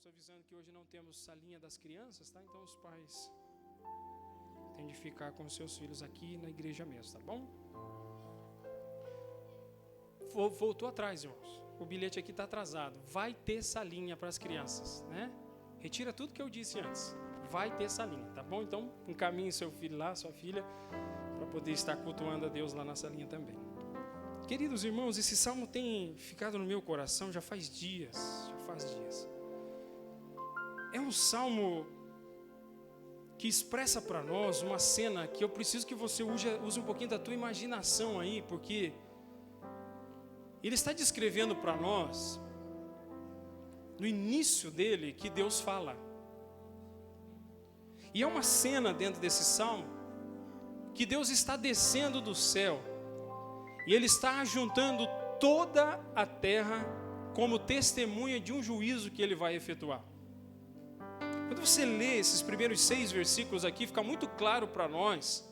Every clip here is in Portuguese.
Irmãos, avisando que hoje não temos salinha das crianças, tá? Então os pais têm de ficar com seus filhos aqui na igreja mesmo, tá bom? Voltou atrás, irmãos. O bilhete aqui está atrasado. Vai ter salinha para as crianças, né? Retira tudo que eu disse antes. Vai ter salinha, tá bom? Então encaminhe seu filho lá, sua filha, para poder estar cultuando a Deus lá na salinha também. Queridos irmãos, esse salmo tem ficado no meu coração já faz dias. É um salmo que expressa para nós uma cena que eu preciso que você use um pouquinho da tua imaginação aí, porque ele está descrevendo para nós, no início dele, que Deus fala. E é uma cena dentro desse salmo que Deus está descendo do céu e Ele está ajuntando toda a terra como testemunha de um juízo que Ele vai efetuar. Quando você lê esses primeiros 6 versículos aqui, fica muito claro para nós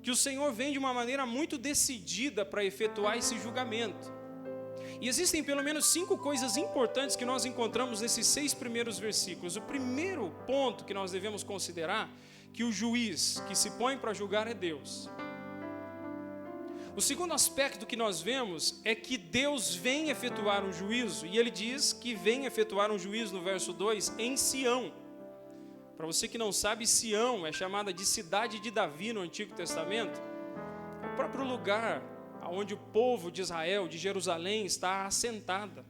que o Senhor vem de uma maneira muito decidida para efetuar esse julgamento. E existem pelo menos 5 coisas importantes que nós encontramos nesses 6 primeiros versículos. O primeiro ponto que nós devemos considerar, que o juiz que se põe para julgar é Deus. O segundo aspecto que nós vemos é que Deus vem efetuar um juízo, e Ele diz que vem efetuar um juízo no verso 2 em Sião. Para você que não sabe, Sião é chamada de cidade de Davi no Antigo Testamento. É o próprio lugar onde o povo de Israel, de Jerusalém, está assentada.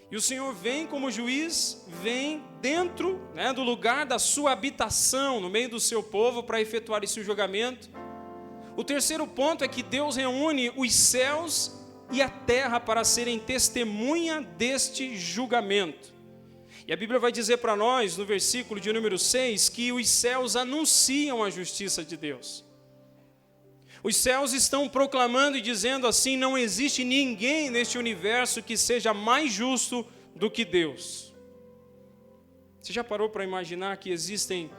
E o Senhor vem como juiz, vem dentro, do lugar da sua habitação, no meio do seu povo, para efetuar esse julgamento. O terceiro ponto é que Deus reúne os céus e a terra para serem testemunha deste julgamento. E a Bíblia vai dizer para nós, no versículo de número 6, que os céus anunciam a justiça de Deus. Os céus estão proclamando e dizendo assim: não existe ninguém neste universo que seja mais justo do que Deus. Você já parou para imaginar que existem,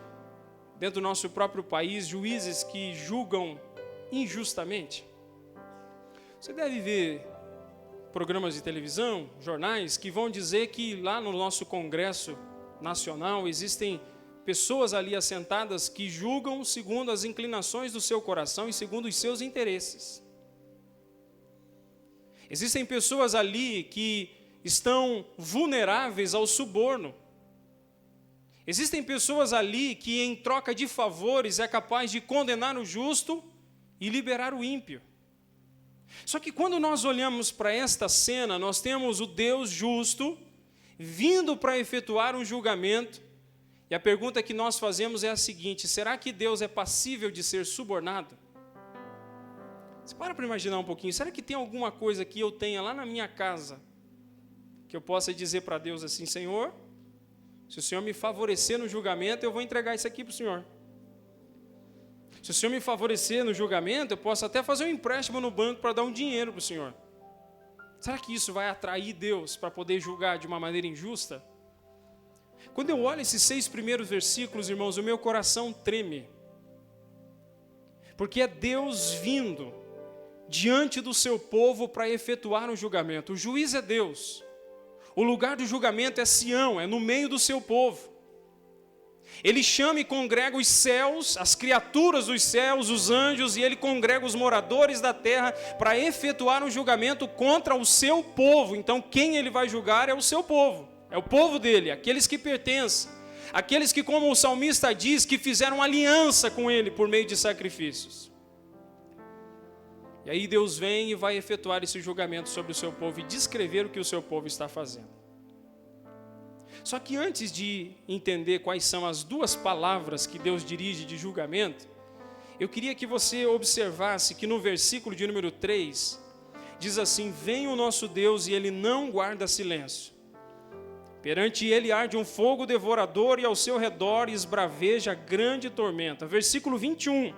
dentro do nosso próprio país, juízes que julgam injustamente? Você deve ver programas de televisão, jornais, que vão dizer que lá no nosso Congresso Nacional existem pessoas ali assentadas que julgam segundo as inclinações do seu coração e segundo os seus interesses. Existem pessoas ali que estão vulneráveis ao suborno. Existem pessoas ali que, em troca de favores, é capaz de condenar o justo e liberar o ímpio. Só que quando nós olhamos para esta cena, nós temos o Deus justo vindo para efetuar um julgamento. E a pergunta que nós fazemos é a seguinte: será que Deus é passível de ser subornado? Você para imaginar um pouquinho. Será que tem alguma coisa que eu tenha lá na minha casa que eu possa dizer para Deus assim: Senhor, se o Senhor me favorecer no julgamento, eu vou entregar isso aqui para o Senhor. Se o Senhor me favorecer no julgamento, eu posso até fazer um empréstimo no banco para dar um dinheiro para o Senhor. Será que isso vai atrair Deus para poder julgar de uma maneira injusta? Quando eu olho esses 6 primeiros versículos, irmãos, o meu coração treme. Porque é Deus vindo diante do seu povo para efetuar um julgamento. O juiz é Deus. O lugar do julgamento é Sião, é no meio do seu povo. Ele chama e congrega os céus, as criaturas dos céus, os anjos, e ele congrega os moradores da terra para efetuar um julgamento contra o seu povo. Então quem ele vai julgar é o seu povo. É o povo dele, aqueles que pertencem, aqueles que, como o salmista diz, que fizeram aliança com ele por meio de sacrifícios. E aí Deus vem e vai efetuar esse julgamento sobre o seu povo e descrever o que o seu povo está fazendo. Só que antes de entender quais são as 2 palavras que Deus dirige de julgamento, eu queria que você observasse que no versículo de número 3, diz assim: vem o nosso Deus e ele não guarda silêncio. Perante ele arde um fogo devorador e ao seu redor esbraveja grande tormenta. Versículo 21.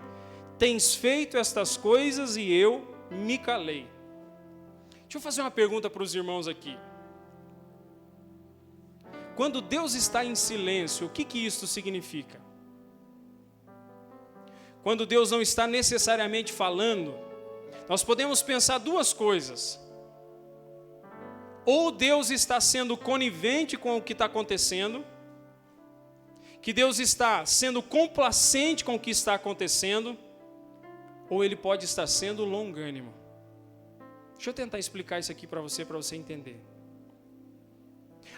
Tens feito estas coisas e eu me calei. Deixa eu fazer uma pergunta para os irmãos aqui. Quando Deus está em silêncio, o que isso significa? Quando Deus não está necessariamente falando, nós podemos pensar 2 coisas. ou Deus está sendo conivente com o que está acontecendo, que Deus está sendo complacente com o que está acontecendo, ou Ele pode estar sendo longânimo. Deixa eu tentar explicar isso aqui para você entender.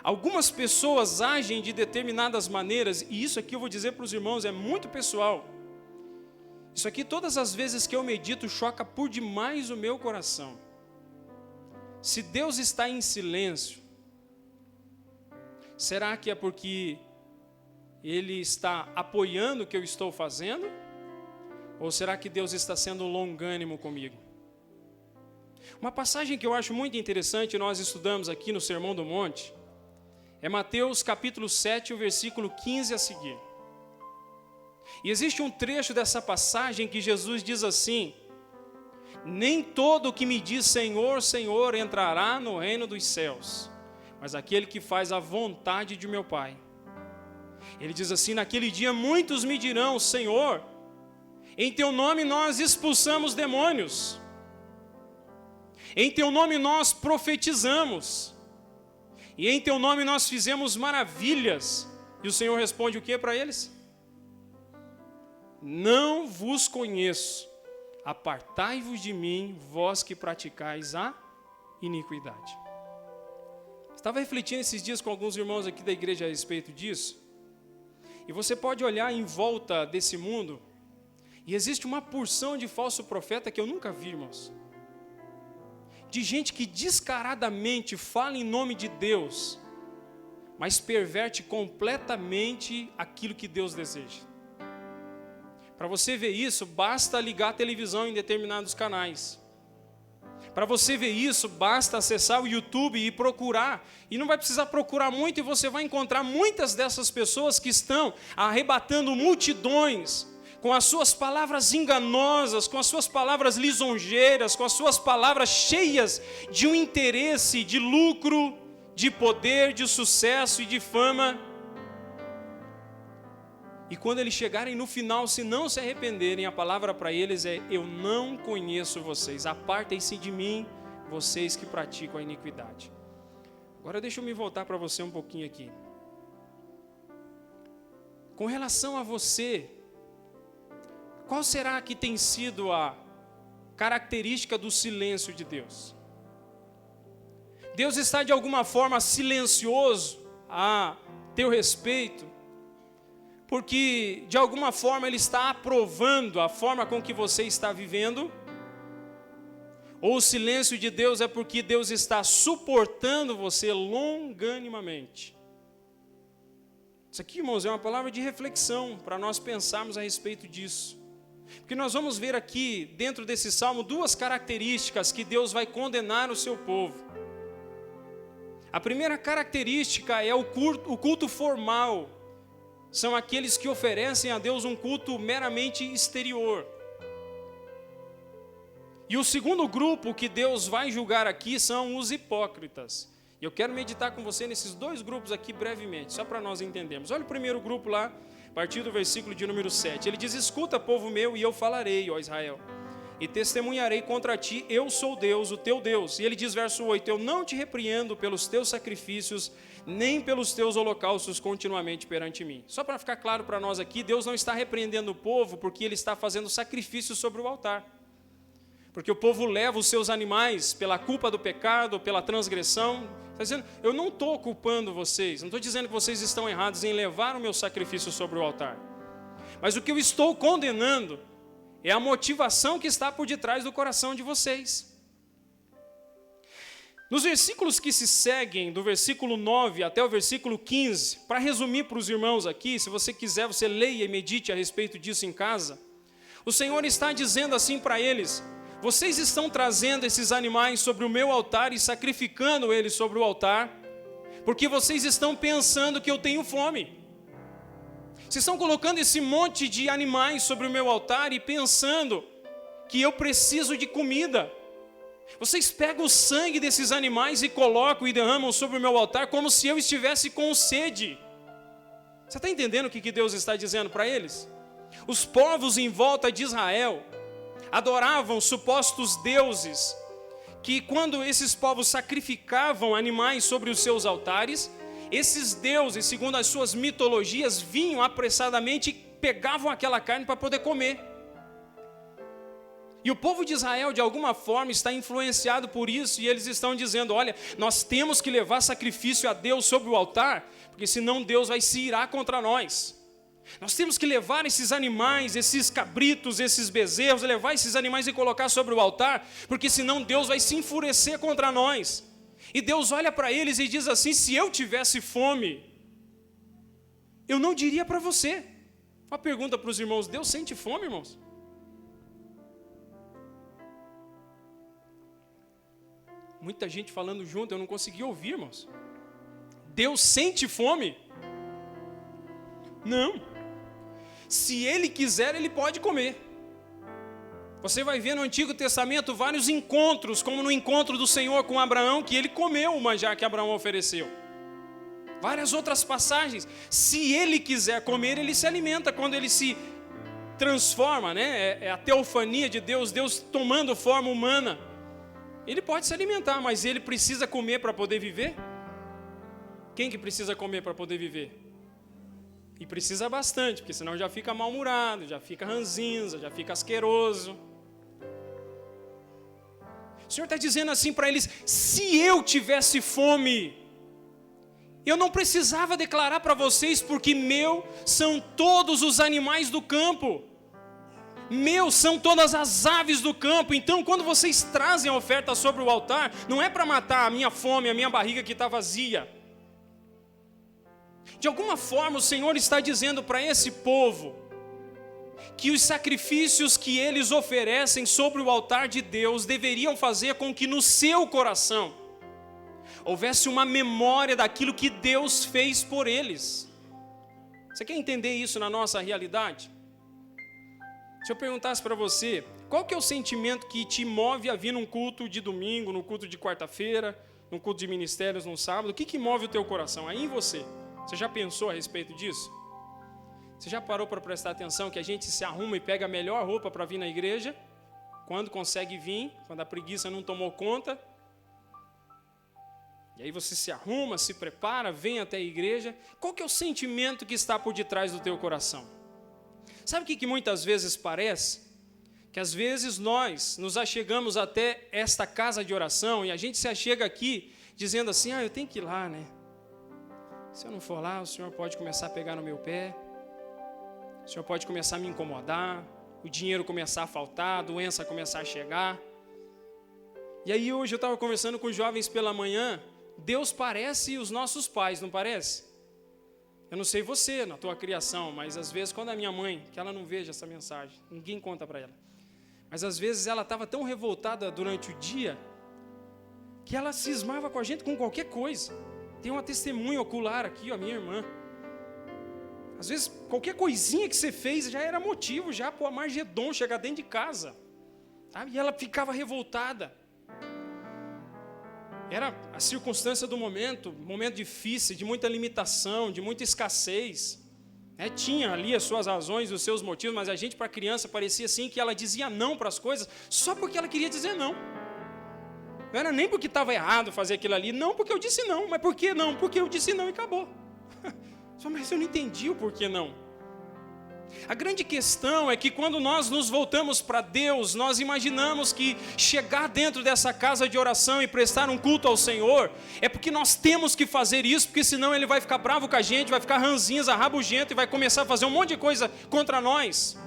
Algumas pessoas agem de determinadas maneiras, e isso aqui eu vou dizer para os irmãos, é muito pessoal. Isso aqui, todas as vezes que eu medito, choca por demais o meu coração. Se Deus está em silêncio, será que é porque Ele está apoiando o que eu estou fazendo? Ou será que Deus está sendo longânimo comigo? Uma passagem que eu acho muito interessante, nós estudamos aqui no Sermão do Monte, é Mateus capítulo 7, o versículo 15 a seguir. E existe um trecho dessa passagem que Jesus diz assim: nem todo o que me diz Senhor, Senhor entrará no reino dos céus, mas aquele que faz a vontade de meu Pai. Ele diz assim: naquele dia muitos me dirão, Senhor, em teu nome nós expulsamos demônios, em teu nome nós profetizamos, e em teu nome nós fizemos maravilhas. E o Senhor responde o que para eles? Não vos conheço, apartai-vos de mim, vós que praticais a iniquidade. Estava refletindo esses dias com alguns irmãos aqui da igreja a respeito disso, e você pode olhar em volta desse mundo, e existe uma porção de falso profeta que eu nunca vi, irmãos. De gente que descaradamente fala em nome de Deus, mas perverte completamente aquilo que Deus deseja. Para você ver isso, basta ligar a televisão em determinados canais. Para você ver isso, basta acessar o YouTube e procurar. E não vai precisar procurar muito, e você vai encontrar muitas dessas pessoas que estão arrebatando multidões com as suas palavras enganosas, com as suas palavras lisonjeiras, com as suas palavras cheias de um interesse, de lucro, de poder, de sucesso e de fama. E quando eles chegarem no final, se não se arrependerem, a palavra para eles é: eu não conheço vocês, apartem-se de mim, vocês que praticam a iniquidade. Agora deixa eu me voltar para você um pouquinho aqui. Com relação a você, qual será que tem sido a característica do silêncio de Deus? Deus está de alguma forma silencioso a teu respeito, porque de alguma forma Ele está aprovando a forma com que você está vivendo? Ou o silêncio de Deus é porque Deus está suportando você longanimamente? Isso aqui, irmãos, é uma palavra de reflexão para nós pensarmos a respeito disso. Porque nós vamos ver aqui, dentro desse salmo, duas características que Deus vai condenar o seu povo. A primeira característica é o culto formal. São aqueles que oferecem a Deus um culto meramente exterior. E o segundo grupo que Deus vai julgar aqui são os hipócritas. E eu quero meditar com você nesses dois grupos aqui brevemente, só para nós entendermos. Olha o primeiro grupo lá, a partir do versículo de número 7. Ele diz: escuta, povo meu, e eu falarei, ó Israel, e testemunharei contra ti, eu sou Deus, o teu Deus. E ele diz, verso 8, eu não te repreendo pelos teus sacrifícios, nem pelos teus holocaustos continuamente perante mim. Só para ficar claro para nós aqui, Deus não está repreendendo o povo porque Ele está fazendo sacrifício sobre o altar. Porque o povo leva os seus animais pela culpa do pecado, pela transgressão. Está dizendo, eu não estou culpando vocês, não estou dizendo que vocês estão errados em levar o meu sacrifício sobre o altar. Mas o que eu estou condenando é a motivação que está por detrás do coração de vocês. Nos versículos que se seguem, do versículo 9 até o versículo 15, para resumir para os irmãos aqui, se você quiser, você leia e medite a respeito disso em casa. O Senhor está dizendo assim para eles: vocês estão trazendo esses animais sobre o meu altar e sacrificando eles sobre o altar, porque vocês estão pensando que eu tenho fome. Vocês estão colocando esse monte de animais sobre o meu altar e pensando que eu preciso de comida. Vocês pegam o sangue desses animais e colocam e derramam sobre o meu altar como se eu estivesse com sede. Você está entendendo o que Deus está dizendo para eles? Os povos em volta de Israel adoravam supostos deuses que quando esses povos sacrificavam animais sobre os seus altares, esses deuses, segundo as suas mitologias, vinham apressadamente e pegavam aquela carne para poder comer. E o povo de Israel, de alguma forma, está influenciado por isso, e eles estão dizendo, olha, nós temos que levar sacrifício a Deus sobre o altar, porque senão Deus vai se irar contra nós. Nós temos que levar esses animais, esses cabritos, esses bezerros, levar esses animais e colocar sobre o altar, porque senão Deus vai se enfurecer contra nós. E Deus olha para eles e diz assim, se eu tivesse fome, eu não diria para você. Uma pergunta para os irmãos, Deus sente fome, irmãos? Muita gente falando junto, eu não consegui ouvir, irmãos. Deus sente fome? Não. Se Ele quiser, Ele pode comer. Você vai ver no Antigo Testamento vários encontros, como no encontro do Senhor com Abraão, que Ele comeu o manjar que Abraão ofereceu. Várias outras passagens. Se Ele quiser comer, Ele se alimenta. Quando Ele se transforma, né? É a teofania de Deus, Deus tomando forma humana. Ele pode se alimentar, mas Ele precisa comer para poder viver? Quem que precisa comer para poder viver? E precisa bastante, porque senão já fica mal-humorado, já fica ranzinza, já fica asqueroso. O Senhor está dizendo assim para eles, se eu tivesse fome, eu não precisava declarar para vocês, porque meu são todos os animais do campo. Meus são todas as aves do campo. Então quando vocês trazem a oferta sobre o altar, não é para matar a minha fome, a minha barriga que está vazia. De alguma forma o Senhor está dizendo para esse povo que os sacrifícios que eles oferecem sobre o altar de Deus deveriam fazer com que no seu coração houvesse uma memória daquilo que Deus fez por eles. Você quer entender isso na nossa realidade? Se eu perguntasse para você, qual que é o sentimento que te move a vir num culto de domingo, no culto de quarta-feira, no culto de ministérios no sábado, o que move o teu coração? Aí em você. Você já pensou a respeito disso? Você já parou para prestar atenção que a gente se arruma e pega a melhor roupa para vir na igreja? Quando consegue vir, quando a preguiça não tomou conta. E aí você se arruma, se prepara, vem até a igreja. Qual que é o sentimento que está por detrás do teu coração? Sabe o que muitas vezes parece? Que às vezes nós nos achegamos até esta casa de oração e a gente se achega aqui dizendo assim, eu tenho que ir lá, né? Se eu não for lá, o Senhor pode começar a pegar no meu pé, o Senhor pode começar a me incomodar, o dinheiro começar a faltar, a doença começar a chegar. E aí hoje eu estava conversando com os jovens pela manhã, Deus parece os nossos pais, não parece? Eu não sei você, na tua criação, mas às vezes quando a minha mãe, que ela não veja essa mensagem, ninguém conta para ela, mas às vezes ela estava tão revoltada durante o dia, que ela cismava com a gente com qualquer coisa. Tem uma testemunha ocular aqui, a minha irmã. Às vezes, qualquer coisinha que você fez já era motivo já para o Amargedon chegar dentro de casa. Sabe? E ela ficava revoltada. Era a circunstância do momento difícil, de muita limitação, de muita escassez. Tinha ali as suas razões, os seus motivos, mas a gente, para criança, parecia assim que ela dizia não para as coisas só porque ela queria dizer não. Não era nem porque estava errado fazer aquilo ali, não porque eu disse não. Mas por que não? Porque eu disse não e acabou. Mas eu não entendi o porquê não. A grande questão é que quando nós nos voltamos para Deus, nós imaginamos que chegar dentro dessa casa de oração e prestar um culto ao Senhor, é porque nós temos que fazer isso, porque senão Ele vai ficar bravo com a gente, vai ficar ranzinza, rabugento e vai começar a fazer um monte de coisa contra nós.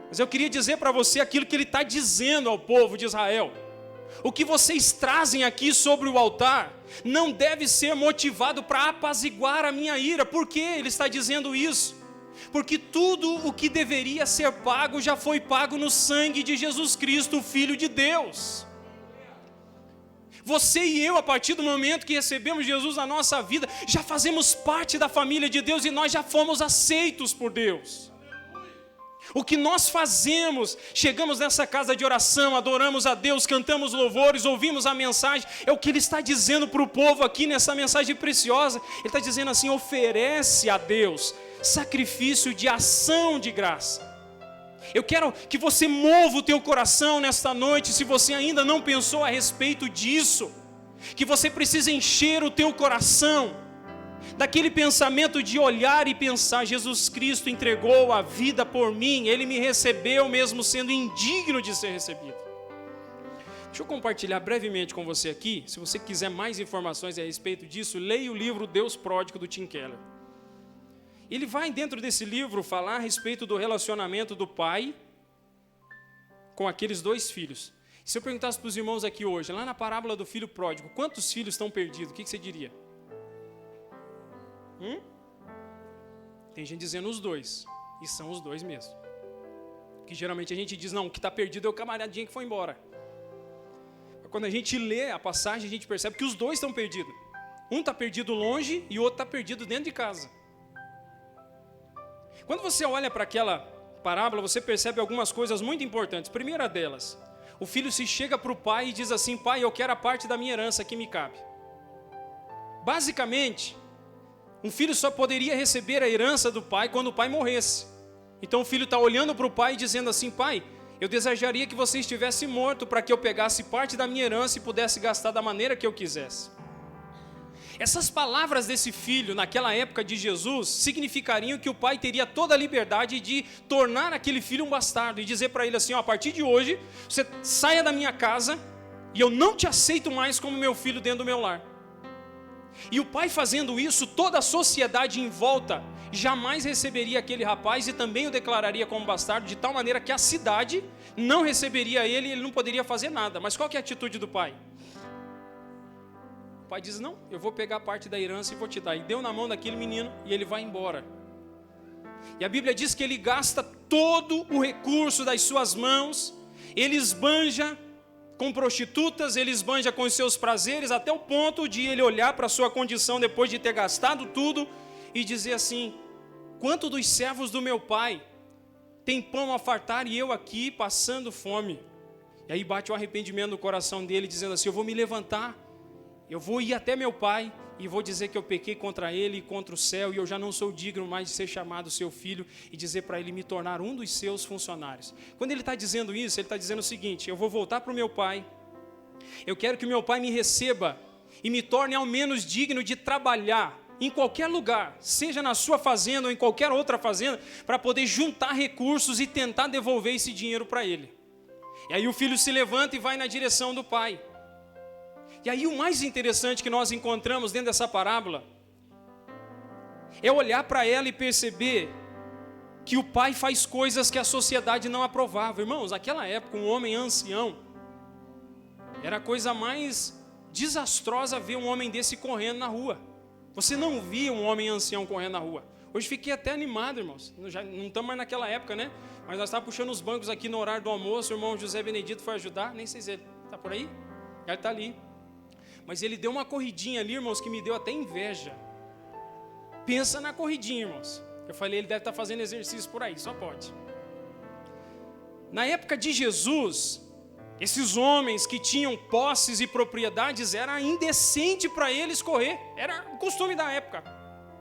Mas eu queria dizer para você aquilo que Ele está dizendo ao povo de Israel. O que vocês trazem aqui sobre o altar não deve ser motivado para apaziguar a minha ira. Por que Ele está dizendo isso? Porque tudo o que deveria ser pago já foi pago no sangue de Jesus Cristo, o Filho de Deus. Você e eu, a partir do momento que recebemos Jesus na nossa vida, já fazemos parte da família de Deus e nós já fomos aceitos por Deus. O que nós fazemos, chegamos nessa casa de oração, adoramos a Deus, cantamos louvores, ouvimos a mensagem, é o que Ele está dizendo para o povo aqui nessa mensagem preciosa. Ele está dizendo assim, oferece a Deus sacrifício de ação de graça. Eu quero que você mova o teu coração nesta noite, se você ainda não pensou a respeito disso, que você precisa encher o teu coração daquele pensamento de olhar e pensar: Jesus Cristo entregou a vida por mim, Ele me recebeu mesmo sendo indigno de ser recebido. Deixa eu compartilhar brevemente com você aqui. Se você quiser mais informações a respeito disso, leia o livro Deus Pródigo, do Tim Keller. Ele vai dentro desse livro falar a respeito do relacionamento do pai com aqueles dois filhos. Se eu perguntasse para os irmãos aqui hoje, lá na parábola do filho pródigo, quantos filhos estão perdidos? O que você diria? Tem gente dizendo os dois, e são os dois mesmo. Que geralmente a gente diz: não, o que está perdido é o camaradinho que foi embora. Quando a gente lê a passagem, a gente percebe que os dois estão perdidos. Um está perdido longe e o outro está perdido dentro de casa. Quando você olha para aquela parábola, você percebe algumas coisas muito importantes. Primeira delas, o filho se chega para o pai e diz assim: pai, eu quero a parte da minha herança que me cabe. Basicamente, um filho só poderia receber a herança do pai quando o pai morresse. Então o filho está olhando para o pai e dizendo assim: pai, eu desejaria que você estivesse morto para que eu pegasse parte da minha herança e pudesse gastar da maneira que eu quisesse. Essas palavras desse filho, naquela época de Jesus, significariam que o pai teria toda a liberdade de tornar aquele filho um bastardo e dizer para ele assim: ó, a partir de hoje, você saia da minha casa e eu não te aceito mais como meu filho dentro do meu lar. E o pai fazendo isso, toda a sociedade em volta jamais receberia aquele rapaz e também o declararia como bastardo, de tal maneira que a cidade não receberia ele e ele não poderia fazer nada. Mas qual que é a atitude do pai? O pai diz: não, eu vou pegar parte da herança e vou te dar. E deu na mão daquele menino e ele vai embora. E a Bíblia diz que ele gasta todo o recurso das suas mãos, ele esbanja com prostitutas, ele esbanja com os seus prazeres, até o ponto de ele olhar para a sua condição depois de ter gastado tudo e dizer assim: quanto dos servos do meu pai tem pão a fartar e eu aqui passando fome? E aí bate o arrependimento no coração dele, dizendo assim: eu vou me levantar, eu vou ir até meu pai e vou dizer que eu pequei contra ele e contra o céu, e eu já não sou digno mais de ser chamado seu filho, e dizer para ele me tornar um dos seus funcionários. Quando ele está dizendo isso, ele está dizendo o seguinte: eu vou voltar para o meu pai, eu quero que o meu pai me receba e me torne ao menos digno de trabalhar em qualquer lugar, seja na sua fazenda ou em qualquer outra fazenda, para poder juntar recursos e tentar devolver esse dinheiro para ele. E aí o filho se levanta e vai na direção do pai. E aí o mais interessante que nós encontramos dentro dessa parábola é olhar para ela e perceber que o pai faz coisas que a sociedade não aprovava. Irmãos, naquela época um homem ancião era a coisa mais desastrosa ver um homem desse correndo na rua. Você não via um homem ancião correndo na rua. Hoje fiquei até animado, irmãos. Já não estamos mais naquela época, né? Mas nós estávamos puxando os bancos aqui no horário do almoço. O irmão José Benedito foi ajudar. Nem sei se ele está por aí. Ele está ali. Mas ele deu uma corridinha ali, irmãos, que me deu até inveja. Pensa na corridinha, irmãos. Eu falei: ele deve estar fazendo exercício por aí, só pode. Na época de Jesus, esses homens que tinham posses e propriedades, era indecente para eles correr. Era o costume da época.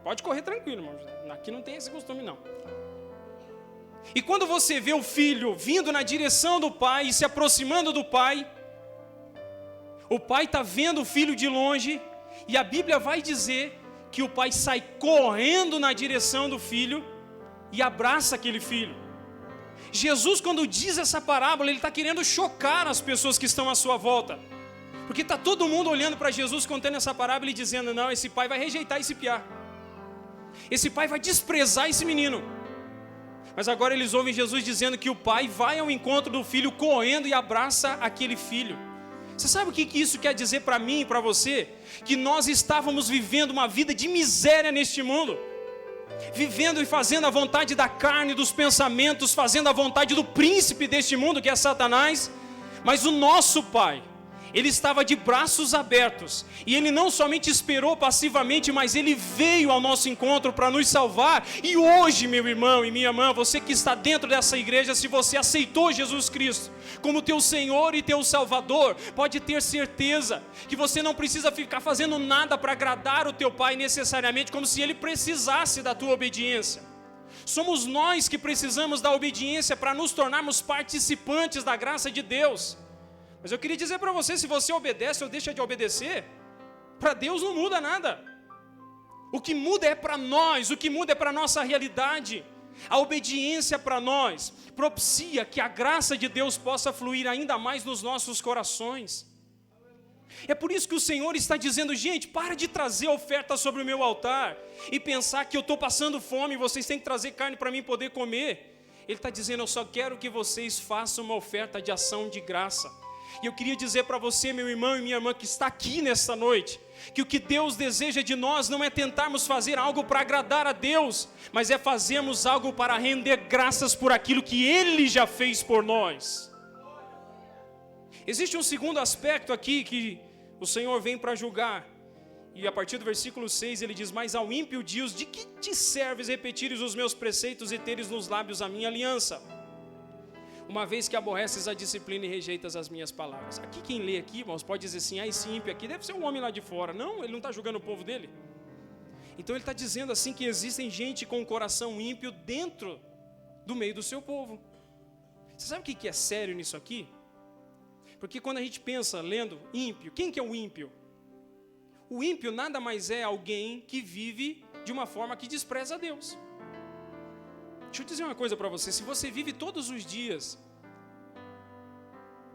Pode correr tranquilo, irmãos. Aqui não tem esse costume, não. E quando você vê o filho vindo na direção do pai e se aproximando do pai, o pai está vendo o filho de longe, e a Bíblia vai dizer que o pai sai correndo na direção do filho e abraça aquele filho. Jesus, quando diz essa parábola, ele está querendo chocar as pessoas que estão à sua volta, porque está todo mundo olhando para Jesus contando essa parábola e dizendo: não, esse pai vai rejeitar esse piá, esse pai vai desprezar esse menino. Mas agora eles ouvem Jesus dizendo que o pai vai ao encontro do filho correndo e abraça aquele filho. Você sabe o que isso quer dizer para mim e para você? Que nós estávamos vivendo uma vida de miséria neste mundo, vivendo e fazendo a vontade da carne, dos pensamentos, fazendo a vontade do príncipe deste mundo, que é Satanás. Mas o nosso pai, ele estava de braços abertos, e ele não somente esperou passivamente, mas ele veio ao nosso encontro para nos salvar. E hoje, meu irmão e minha irmã, você que está dentro dessa igreja, se você aceitou Jesus Cristo como teu Senhor e teu Salvador, pode ter certeza que você não precisa ficar fazendo nada para agradar o teu pai necessariamente, como se ele precisasse da tua obediência. Somos nós que precisamos da obediência para nos tornarmos participantes da graça de Deus. Mas eu queria dizer para você, se você obedece ou deixa de obedecer, para Deus não muda nada. O que muda é para nós, o que muda é para a nossa realidade. A obediência para nós propicia que a graça de Deus possa fluir ainda mais nos nossos corações. É por isso que o Senhor está dizendo, gente, para de trazer oferta sobre o meu altar e pensar que eu estou passando fome e vocês têm que trazer carne para mim poder comer. Ele está dizendo, eu só quero que vocês façam uma oferta de ação de graça. E eu queria dizer para você, meu irmão e minha irmã, que está aqui nesta noite, que o que Deus deseja de nós não é tentarmos fazer algo para agradar a Deus, mas é fazermos algo para render graças por aquilo que Ele já fez por nós. Existe um segundo aspecto aqui que o Senhor vem para julgar. E a partir do versículo 6 ele diz, mas ao ímpio diz, de que te serves repetires os meus preceitos e teres nos lábios a minha aliança? Uma vez que aborreces a disciplina e rejeitas as minhas palavras. Aqui quem lê aqui, irmãos, pode dizer assim, esse ímpio aqui deve ser um homem lá de fora. Não, ele não está julgando o povo dele. Então ele está dizendo assim que existem gente com um coração ímpio dentro do meio do seu povo. Você sabe o que é sério nisso aqui? Porque quando a gente pensa, lendo ímpio, quem que é o ímpio? O ímpio nada mais é alguém que vive de uma forma que despreza a Deus. Deixa eu dizer uma coisa para você, se você vive todos os dias,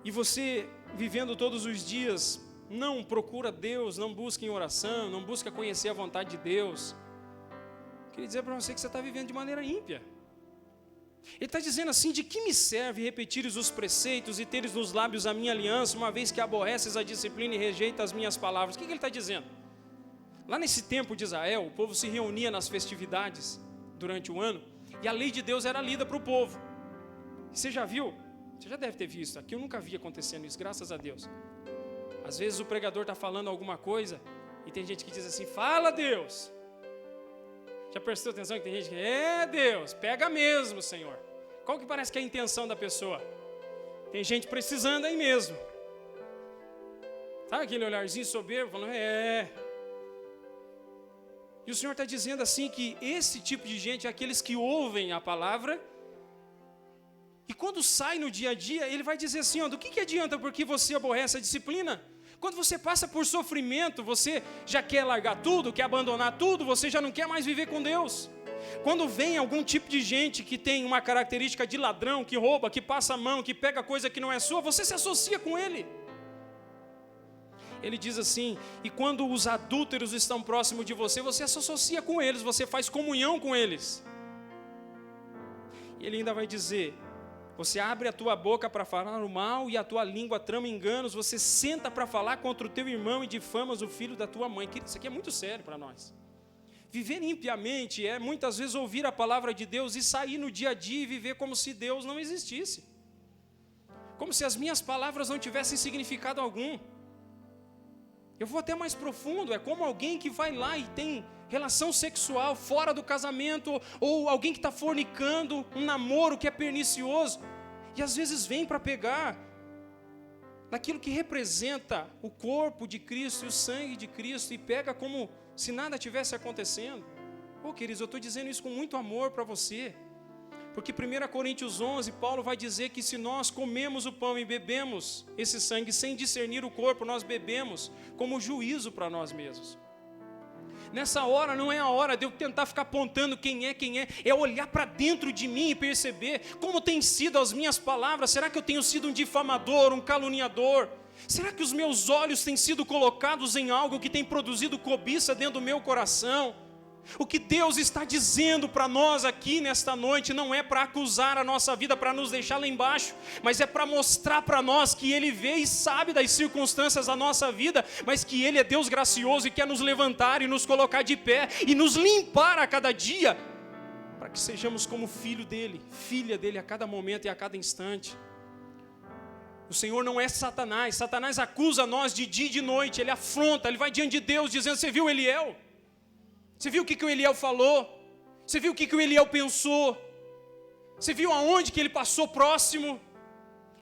e você vivendo todos os dias, não procura Deus, não busca em oração, não busca conhecer a vontade de Deus, eu queria dizer para você que você está vivendo de maneira ímpia. Ele está dizendo assim, de que me serve repetires os preceitos e teres nos lábios a minha aliança, uma vez que aborreces a disciplina e rejeita as minhas palavras? O que ele está dizendo? Lá nesse tempo de Israel, o povo se reunia nas festividades durante o ano, e a lei de Deus era lida para o povo. E você já viu? Você já deve ter visto, aqui eu nunca vi acontecendo isso, graças a Deus. Às vezes o pregador está falando alguma coisa, e tem gente que diz assim, fala Deus. Já prestou atenção que tem gente que, Deus, pega mesmo, Senhor. Qual que parece que é a intenção da pessoa? Tem gente precisando aí mesmo. Sabe aquele olharzinho soberbo, falando, E o Senhor está dizendo assim que esse tipo de gente é aqueles que ouvem a palavra, e quando sai no dia a dia, ele vai dizer assim, do que adianta porque você aborrece a disciplina? Quando você passa por sofrimento, você já quer largar tudo, quer abandonar tudo, você já não quer mais viver com Deus. Quando vem algum tipo de gente que tem uma característica de ladrão, que rouba, que passa a mão, que pega coisa que não é sua, você se associa com ele. Ele diz assim, e quando os adúlteros estão próximos de você, você se associa com eles, você faz comunhão com eles. E ele ainda vai dizer, você abre a tua boca para falar o mal e a tua língua trama enganos, você senta para falar contra o teu irmão e difamas o filho da tua mãe. Isso aqui é muito sério para nós. Viver impiamente é muitas vezes ouvir a palavra de Deus e sair no dia a dia e viver como se Deus não existisse. Como se as minhas palavras não tivessem significado algum. Eu vou até mais profundo, é como alguém que vai lá e tem relação sexual fora do casamento, ou alguém que está fornicando, um namoro que é pernicioso, e às vezes vem para pegar daquilo que representa o corpo de Cristo e o sangue de Cristo, e pega como se nada tivesse acontecendo. Queridos, eu estou dizendo isso com muito amor para você, porque 1 Coríntios 11, Paulo vai dizer que se nós comemos o pão e bebemos esse sangue sem discernir o corpo, nós bebemos como juízo para nós mesmos. Nessa hora não é a hora de eu tentar ficar apontando quem é olhar para dentro de mim e perceber como tem sido as minhas palavras. Será que eu tenho sido um difamador, um caluniador? Será que os meus olhos têm sido colocados em algo que tem produzido cobiça dentro do meu coração? O que Deus está dizendo para nós aqui nesta noite não é para acusar a nossa vida, para nos deixar lá embaixo, mas é para mostrar para nós que Ele vê e sabe das circunstâncias da nossa vida, mas que Ele é Deus gracioso e quer nos levantar e nos colocar de pé e nos limpar a cada dia, para que sejamos como filho dEle, filha dEle a cada momento e a cada instante. O Senhor não é Satanás. Satanás acusa nós de dia e de noite, ele afronta, ele vai diante de Deus dizendo, você viu Eliel? Você viu o que o Eliel falou? Você viu o que o Eliel pensou? Você viu aonde que ele passou próximo?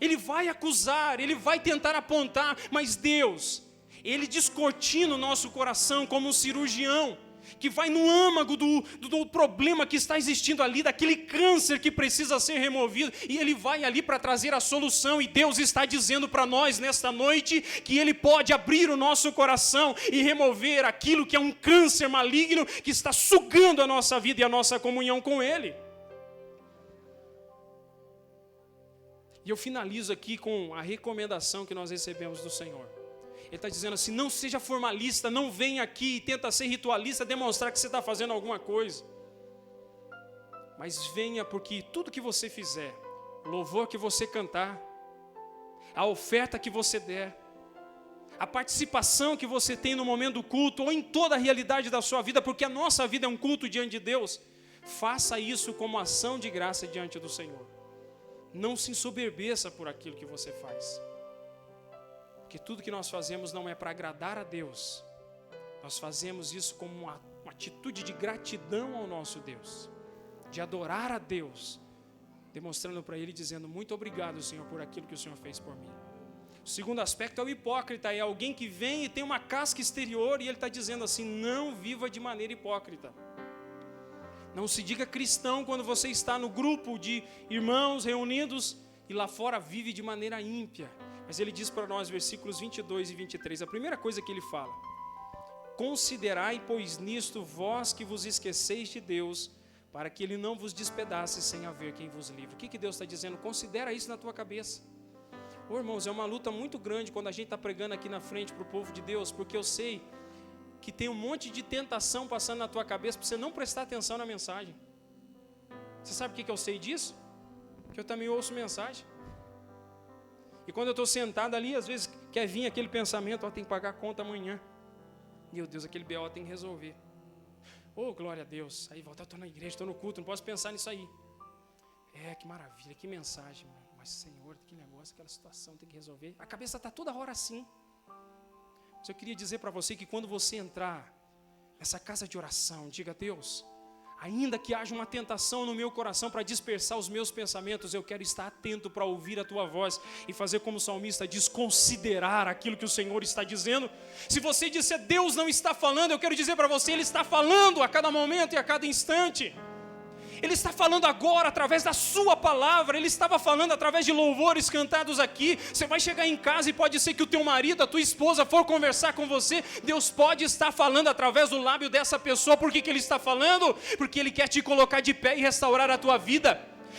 Ele vai acusar, ele vai tentar apontar, mas Deus, Ele descortina o nosso coração como um cirurgião. que vai no âmago do problema que está existindo ali, daquele câncer que precisa ser removido, e ele vai ali para trazer a solução. E Deus está dizendo para nós nesta noite que Ele pode abrir o nosso coração e remover aquilo que é um câncer maligno que está sugando a nossa vida e a nossa comunhão com Ele. E eu finalizo aqui com a recomendação que nós recebemos do Senhor. Ele está dizendo assim: não seja formalista, não venha aqui e tenta ser ritualista, demonstrar que você está fazendo alguma coisa. Mas venha, porque tudo que você fizer, o louvor que você cantar, a oferta que você der, a participação que você tem no momento do culto, ou em toda a realidade da sua vida, porque a nossa vida é um culto diante de Deus, faça isso como ação de graça diante do Senhor. Não se ensoberbeça por aquilo que você faz. Porque tudo que nós fazemos não é para agradar a Deus. Nós fazemos isso como uma atitude de gratidão ao nosso Deus. De adorar a Deus. Demonstrando para Ele, dizendo: muito obrigado, Senhor, por aquilo que o Senhor fez por mim. O segundo aspecto é o hipócrita. É alguém que vem e tem uma casca exterior e ele está dizendo assim: não viva de maneira hipócrita. Não se diga cristão quando você está no grupo de irmãos reunidos e lá fora vive de maneira ímpia. Mas ele diz para nós, versículos 22 e 23, a primeira coisa que ele fala: considerai, pois, nisto vós que vos esqueceis de Deus, para que Ele não vos despedace sem haver quem vos livre. O que Deus está dizendo? Considera isso na tua cabeça. Ô, irmãos, é uma luta muito grande quando a gente está pregando aqui na frente para o povo de Deus, porque eu sei que tem um monte de tentação passando na tua cabeça para você não prestar atenção na mensagem. Você sabe o que eu sei disso? Que eu também ouço mensagem. E quando eu estou sentado ali, às vezes quer vir aquele pensamento: tem que pagar a conta amanhã. Meu Deus, aquele BO tem que resolver. Oh, glória a Deus. Aí volta, eu estou na igreja, estou no culto, não posso pensar nisso aí. Que maravilha, que mensagem. Mas Senhor, que negócio, aquela situação tem que resolver. A cabeça está toda hora assim. Mas eu queria dizer para você que quando você entrar nessa casa de oração, diga: Deus, ainda que haja uma tentação no meu coração para dispersar os meus pensamentos, eu quero estar atento para ouvir a tua voz e fazer como o salmista diz, considerar aquilo que o Senhor está dizendo. Se você disser Deus não está falando, eu quero dizer para você, Ele está falando a cada momento e a cada instante. Ele está falando agora através da sua palavra. Ele estava falando através de louvores cantados aqui. Você vai chegar em casa e pode ser que o teu marido, a tua esposa for conversar com você. Deus pode estar falando através do lábio dessa pessoa. Por que Ele está falando? Porque Ele quer te colocar de pé e restaurar a tua vida.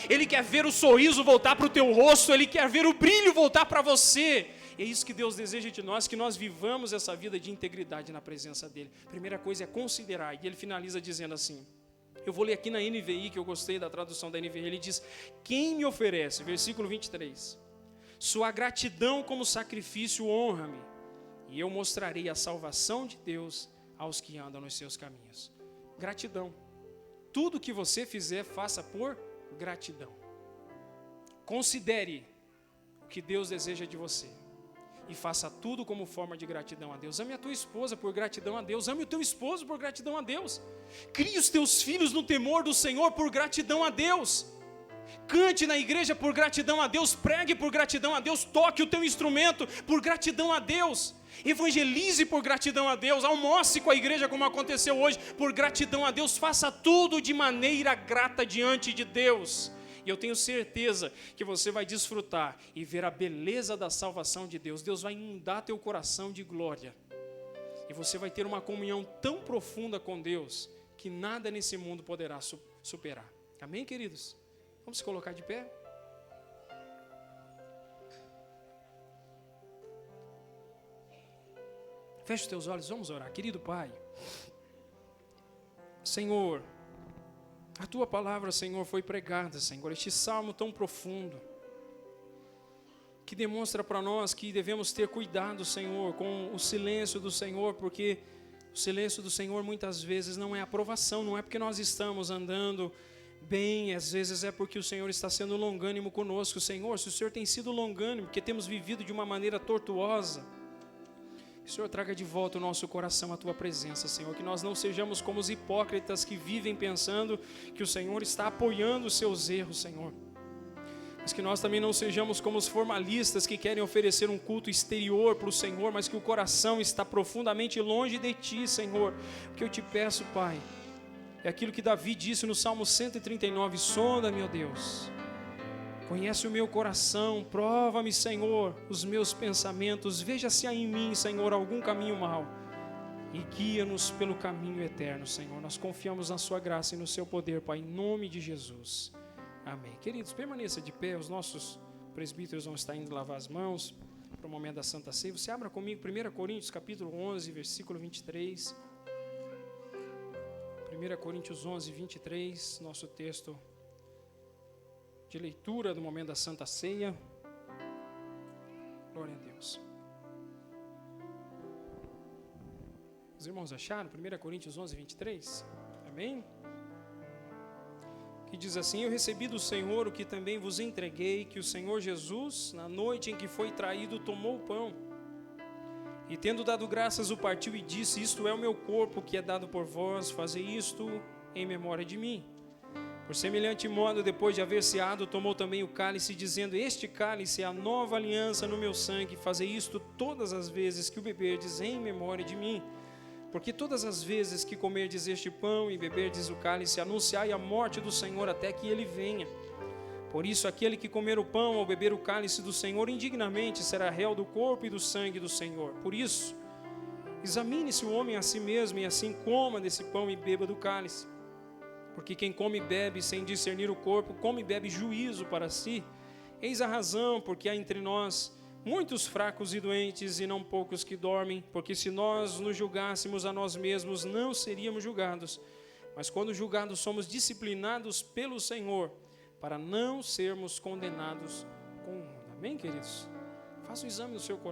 Ele quer ver o sorriso voltar para o teu rosto. Ele quer ver o brilho voltar para você. É isso que Deus deseja de nós, que nós vivamos essa vida de integridade na presença dEle. Primeira coisa é considerar. E Ele finaliza dizendo assim, eu vou ler aqui na NVI, que eu gostei da tradução da NVI. Ele diz: quem me oferece, versículo 23, sua gratidão como sacrifício honra-me, e eu mostrarei a salvação de Deus aos que andam nos seus caminhos. Gratidão. Tudo que você fizer, faça por gratidão. Considere o que Deus deseja de você e faça tudo como forma de gratidão a Deus. Ame a tua esposa por gratidão a Deus. Ame o teu esposo por gratidão a Deus. Crie os teus filhos no temor do Senhor por gratidão a Deus. Cante na igreja por gratidão a Deus. Pregue por gratidão a Deus. Toque o teu instrumento por gratidão a Deus. Evangelize por gratidão a Deus. Almoce com a igreja como aconteceu hoje por gratidão a Deus. Faça tudo de maneira grata diante de Deus. E eu tenho certeza que você vai desfrutar e ver a beleza da salvação de Deus. Deus vai inundar teu coração de glória. E você vai ter uma comunhão tão profunda com Deus que nada nesse mundo poderá superar. Amém, queridos? Vamos se colocar de pé? Feche os teus olhos, vamos orar. Querido Pai, Senhor, a Tua palavra, Senhor, foi pregada, Senhor, este salmo tão profundo, que demonstra para nós que devemos ter cuidado, Senhor, com o silêncio do Senhor, porque o silêncio do Senhor muitas vezes não é aprovação, não é porque nós estamos andando bem, às vezes é porque o Senhor está sendo longânimo conosco. Senhor, se o Senhor tem sido longânimo, porque temos vivido de uma maneira tortuosa, que o Senhor traga de volta o nosso coração à Tua presença, Senhor, que nós não sejamos como os hipócritas que vivem pensando que o Senhor está apoiando os seus erros, Senhor. Mas que nós também não sejamos como os formalistas que querem oferecer um culto exterior para o Senhor, mas que o coração está profundamente longe de Ti, Senhor. O que eu te peço, Pai, é aquilo que Davi disse no Salmo 139, sonda-me, ó Deus, conhece o meu coração, prova-me, Senhor, os meus pensamentos, veja se há em mim, Senhor, algum caminho mau, e guia-nos pelo caminho eterno, Senhor. Nós confiamos na Sua graça e no Seu poder, Pai, em nome de Jesus. Amém. Queridos, permaneça de pé, os nossos presbíteros vão estar indo lavar as mãos para o momento da Santa Ceia. Você abra comigo 1 Coríntios, capítulo 11, versículo 23. 1 Coríntios 11, 23, nosso texto de leitura do momento da Santa Ceia. Glória a Deus. Os irmãos acharam? 1 Coríntios 11, 23? Amém? Que diz assim: eu recebi do Senhor o que também vos entreguei, que o Senhor Jesus, na noite em que foi traído, tomou o pão, e tendo dado graças, o partiu e disse: isto é o meu corpo, que é dado por vós, fazei isto em memória de mim. Por semelhante modo, depois de haver ceado, tomou também o cálice, dizendo: este cálice é a nova aliança no meu sangue, fazei isto todas as vezes que o beberdes em memória de mim. Porque todas as vezes que comerdes este pão e beberdes o cálice, anunciai a morte do Senhor até que Ele venha. Por isso, aquele que comer o pão ou beber o cálice do Senhor indignamente será réu do corpo e do sangue do Senhor. Por isso, examine-se o homem a si mesmo, e assim coma desse pão e beba do cálice. Porque quem come e bebe sem discernir o corpo, come e bebe juízo para si. Eis a razão porque há entre nós muitos fracos e doentes, e não poucos que dormem, porque se nós nos julgássemos a nós mesmos, não seríamos julgados. Mas quando julgados, somos disciplinados pelo Senhor, para não sermos condenados com o mundo. Amém, queridos? Faça um exame no seu coração.